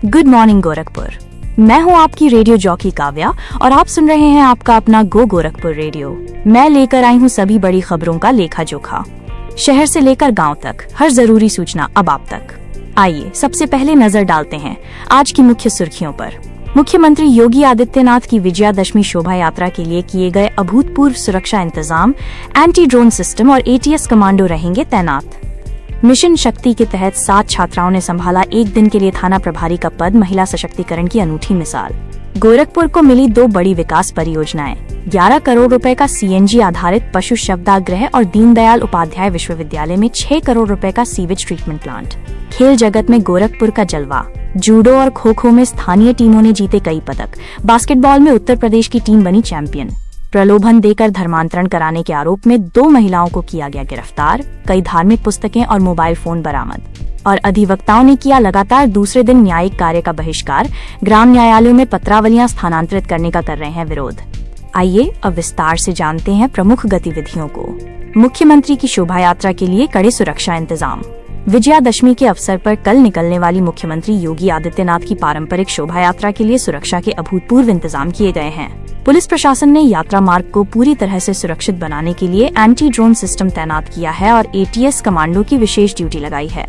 Good morning Gorakhpur. मैं हूं आपकी रेडियो जॉकी काव्या और आप सुन रहे हैं आपका अपना गो गोरखपुर रेडियो। मैं लेकर आई हूं सभी बड़ी खबरों का लेखा जोखा, शहर से लेकर गांव तक हर जरूरी सूचना अब आप तक। आइए सबसे पहले नजर डालते हैं आज की मुख्य सुर्खियों पर। मुख्यमंत्री योगी आदित्यनाथ की विजयादशमी शोभा यात्रा के लिए किए गए अभूतपूर्व सुरक्षा इंतजाम, एंटी ड्रोन सिस्टम और एटीएस कमांडो रहेंगे तैनात। मिशन शक्ति के तहत 7 छात्राओं ने संभाला एक दिन के लिए थाना प्रभारी का पद, महिला सशक्तिकरण की अनूठी मिसाल। गोरखपुर को मिली 2 बड़ी विकास परियोजनाएं, 11 करोड़ रुपए का सीएनजी आधारित पशु शवदाह और दीनदयाल उपाध्याय विश्वविद्यालय में 6 करोड़ रुपए का सीवेज ट्रीटमेंट प्लांट। खेल जगत में गोरखपुर का जलवा, जूडो और खो खो में स्थानीय टीमों ने जीते कई पदक। बास्केटबॉल में उत्तर प्रदेश की टीम बनी चैंपियन। प्रलोभन देकर धर्मांतरण कराने के आरोप में 2 महिलाओं को किया गया गिरफ्तार। कई धार्मिक पुस्तकें और मोबाइल फोन बरामद। और अधिवक्ताओं ने किया लगातार दूसरे दिन न्यायिक कार्य का बहिष्कार। ग्राम न्यायालयों में पत्रावलियां स्थानांतरित करने का कर रहे हैं विरोध। आइए अब विस्तार से जानते हैं प्रमुख गतिविधियों को। मुख्यमंत्री की शोभा यात्रा के लिए कड़े सुरक्षा इंतजाम। विजयादशमी के अवसर पर कल निकलने वाली मुख्यमंत्री योगी आदित्यनाथ की पारंपरिक शोभा यात्रा के लिए सुरक्षा के अभूतपूर्व इंतजाम किए गए हैं। पुलिस प्रशासन ने यात्रा मार्ग को पूरी तरह से सुरक्षित बनाने के लिए एंटी ड्रोन सिस्टम तैनात किया है और एटीएस कमांडो की विशेष ड्यूटी लगाई है।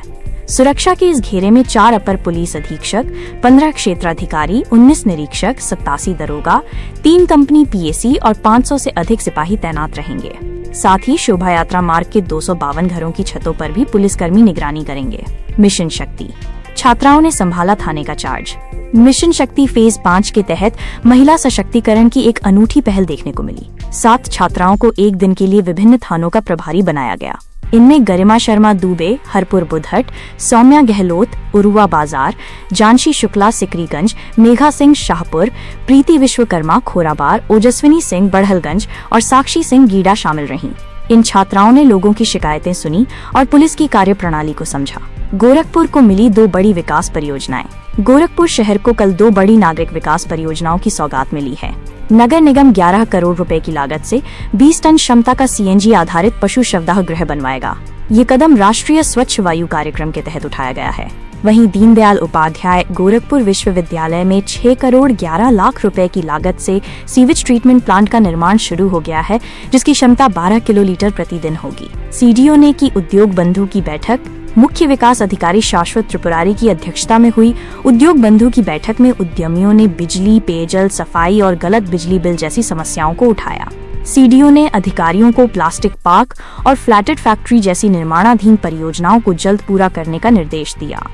सुरक्षा के इस घेरे में 4 अपर पुलिस अधीक्षक, 15 क्षेत्राधिकारी, 19 निरीक्षक, 87 दरोगा, 3 कंपनी पीएसी और 500 से अधिक सिपाही तैनात रहेंगे। साथ ही शोभा यात्रा मार्ग के 252 घरों की छतों पर भी पुलिसकर्मी निगरानी करेंगे। मिशन शक्ति, छात्राओं ने संभाला थाने का चार्ज। मिशन शक्ति फेज 5 के तहत महिला सशक्तिकरण की एक अनूठी पहल देखने को मिली। 7 छात्राओं को एक दिन के लिए विभिन्न थानों का प्रभारी बनाया गया। इनमें गरिमा शर्मा दुबे हरपुर बुधहट, सौम्या गहलोत उरुआ बाजार, जानशी शुक्ला सिकरीगंज, मेघा सिंह शाहपुर, प्रीति विश्वकर्मा खोराबार, ओजस्विनी सिंह बढ़लगंज और साक्षी सिंह गीडा शामिल रहीं। इन छात्राओं ने लोगों की शिकायतें सुनी और पुलिस की कार्यप्रणाली को समझा। गोरखपुर को मिली 2 बड़ी विकास परियोजनाएं। गोरखपुर शहर को कल 2 बड़ी नागरिक विकास परियोजनाओं की सौगात मिली है। नगर निगम 11 करोड़ रुपए की लागत से 20 टन क्षमता का सीएनजी आधारित पशु शवदाह गृह बनवाएगा। ये कदम राष्ट्रीय स्वच्छ वायु कार्यक्रम के तहत उठाया गया है। वहीं दीनदयाल उपाध्याय गोरखपुर विश्वविद्यालय में 6 करोड़ 11 लाख रुपए की लागत से सीवेज ट्रीटमेंट प्लांट का निर्माण शुरू हो गया है, जिसकी क्षमता 12 किलोलीटर प्रतिदिन होगी। सीडीओ ने की उद्योग बंधु की बैठक। मुख्य विकास अधिकारी शाश्वत त्रिपुरारी की अध्यक्षता में हुई उद्योग बंधु की बैठक में उद्यमियों ने बिजली, पेयजल, सफाई और गलत बिजली बिल जैसी समस्याओं को उठाया। सीडीओ ने अधिकारियों को प्लास्टिक पार्क और फ्लैटेड फैक्ट्री जैसी निर्माणाधीन परियोजनाओं को जल्द पूरा करने का निर्देश दिया।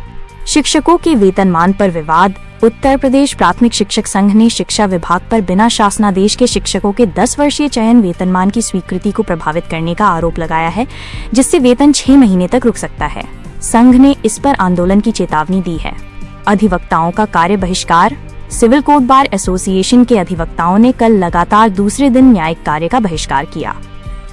शिक्षकों के वेतनमान पर विवाद। उत्तर प्रदेश प्राथमिक शिक्षक संघ ने शिक्षा विभाग पर बिना शासनादेश के शिक्षकों के 10 वर्षीय चयन वेतनमान की स्वीकृति को प्रभावित करने का आरोप लगाया है, जिससे वेतन 6 महीने तक रुक सकता है। संघ ने इस पर आंदोलन की चेतावनी दी है। अधिवक्ताओं का कार्य बहिष्कार। सिविल कोर्ट बार एसोसिएशन के अधिवक्ताओं ने कल लगातार दूसरे दिन न्यायिक कार्य का बहिष्कार किया।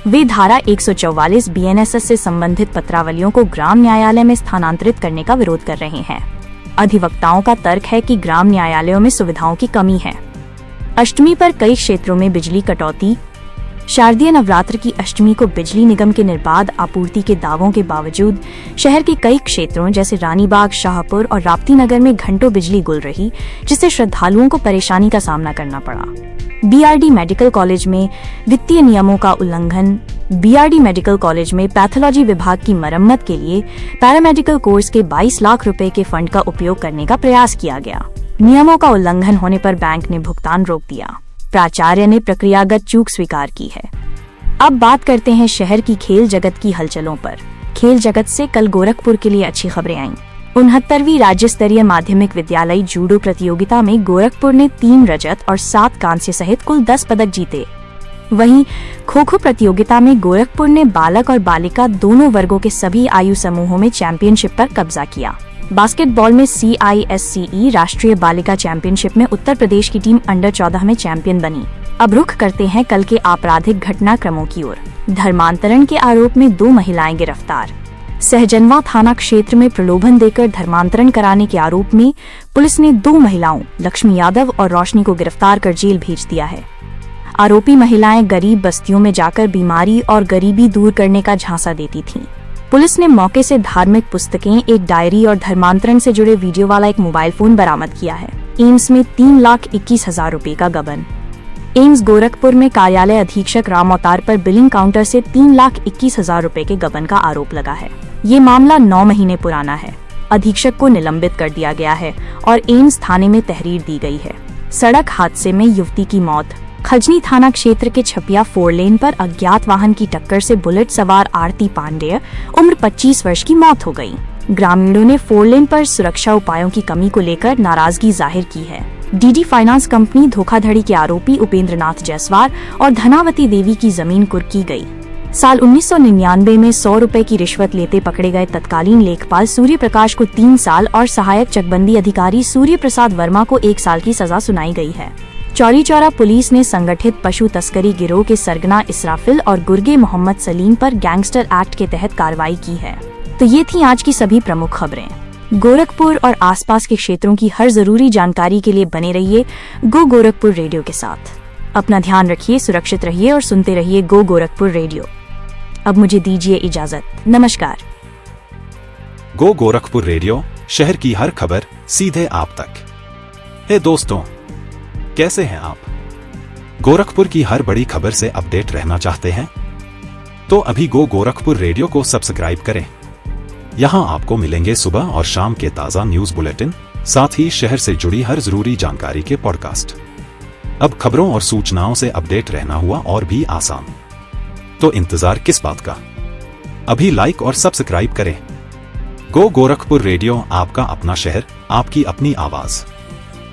वे धारा 144 बीएनएसएस से संबंधित पत्रावलियों को ग्राम न्यायालय में स्थानांतरित करने का विरोध कर रहे हैं। अधिवक्ताओं का तर्क है कि ग्राम न्यायालयों में सुविधाओं की कमी है। अष्टमी पर कई क्षेत्रों में बिजली कटौती। शारदीय नवरात्र की अष्टमी को बिजली निगम के निर्बाध आपूर्ति के दावों के बावजूद शहर के कई क्षेत्रों जैसे रानीबाग, शाहपुर और राप्ती नगर में घंटों बिजली गुल रही, जिससे श्रद्धालुओं को परेशानी का सामना करना पड़ा। बीआरडी मेडिकल कॉलेज में वित्तीय नियमों का उल्लंघन। बीआरडी मेडिकल कॉलेज में पैथोलॉजी विभाग की मरम्मत के लिए पैरामेडिकल कोर्स के 22 लाख रुपए के फंड का उपयोग करने का प्रयास किया गया। नियमों का उल्लंघन होने पर बैंक ने भुगतान रोक दिया। प्राचार्य ने प्रक्रियागत चूक स्वीकार की है। अब बात करते हैं शहर की खेल जगत की हलचलों पर। खेल जगत से कल गोरखपुर के लिए अच्छी खबरें आईं। 69वीं राज्य स्तरीय माध्यमिक विद्यालय जूडो प्रतियोगिता में गोरखपुर ने 3 रजत और 7 कांस्य सहित कुल 10 पदक जीते। वहीं खो खो प्रतियोगिता में गोरखपुर ने बालक और बालिका दोनों वर्गों के सभी आयु समूहों में चैंपियनशिप पर कब्जा किया। बास्केटबॉल में CISCE राष्ट्रीय बालिका चैंपियनशिप में उत्तर प्रदेश की टीम अंडर 14 में चैंपियन बनी। अब रुख करते हैं कल के आपराधिक घटनाक्रमों की ओर। धर्मांतरण के आरोप में 2 महिलाएं गिरफ्तार। सहजनवा थाना क्षेत्र में प्रलोभन देकर धर्मांतरण कराने के आरोप में पुलिस ने 2 महिलाओं लक्ष्मी यादव और रोशनी को गिरफ्तार कर जेल भेज दिया है। आरोपी महिलाएं गरीब बस्तियों में जाकर बीमारी और गरीबी दूर करने का झांसा देती थीं। पुलिस ने मौके से धार्मिक पुस्तकें, एक डायरी और धर्मांतरण से जुड़े वीडियो वाला एक मोबाइल फोन बरामद किया है। एम्स में 3,21,000 रुपए का गबन। एम्स गोरखपुर में कार्यालय अधीक्षक राम अवतार पर बिलिंग काउंटर से 3,21,000 रुपए के गबन का आरोप लगा है। ये मामला 9 महीने पुराना है। अधीक्षक को निलंबित कर दिया गया है और एम्स थाने में तहरीर दी गई है। सड़क हादसे में युवती की मौत। खजनी थाना क्षेत्र के छपिया 4 लेन पर अज्ञात वाहन की टक्कर से बुलेट सवार आरती पांडेय उम्र 25 वर्ष की मौत हो गई। ग्रामीणों ने 4 लेन पर सुरक्षा उपायों की कमी को लेकर नाराजगी जाहिर की है। डीडी फाइनेंस कंपनी धोखाधड़ी के आरोपी उपेंद्र नाथ जायसवाल और धनावती देवी की जमीन कुर्क की गई। साल 1999 में 100 रुपए की रिश्वत लेते पकड़े गए तत्कालीन लेखपाल सूर्य प्रकाश को 3 साल और सहायक चकबंदी अधिकारी सूर्य प्रसाद वर्मा को 1 साल की सजा सुनाई गई है। चौरी चौरा पुलिस ने संगठित पशु तस्करी गिरोह के सरगना इसराफिल और गुर्गे मोहम्मद सलीम पर गैंगस्टर एक्ट के तहत कार्रवाई की है। तो ये थी आज की सभी प्रमुख खबरें। गोरखपुर और आसपास के क्षेत्रों की हर जरूरी जानकारी के लिए बने रहिए गो गोरखपुर रेडियो के साथ। अपना ध्यान रखिए, सुरक्षित रहिए और सुनते रहिए गो गोरखपुर रेडियो। अब मुझे दीजिए इजाजत। नमस्कार। गो गोरखपुर रेडियो, शहर की हर खबर सीधे आप तक। हे दोस्तों, कैसे हैं आप? गोरखपुर की हर बड़ी खबर से अपडेट रहना चाहते हैं? तो अभी गो गोरखपुर रेडियो को सब्सक्राइब करें। यहाँ आपको मिलेंगे सुबह और शाम के ताजा न्यूज बुलेटिन, साथ ही शहर से जुड़ी हर जरूरी जानकारी के पॉडकास्ट। अब खबरों और सूचनाओं से अपडेट रहना हुआ और भी आसान। तो इंतजार किस बात का? अभी लाइक और सब्सक्राइब करें। गो गोरखपुर रेडियो, आपका अपना शहर, आपकी अपनी आवाज।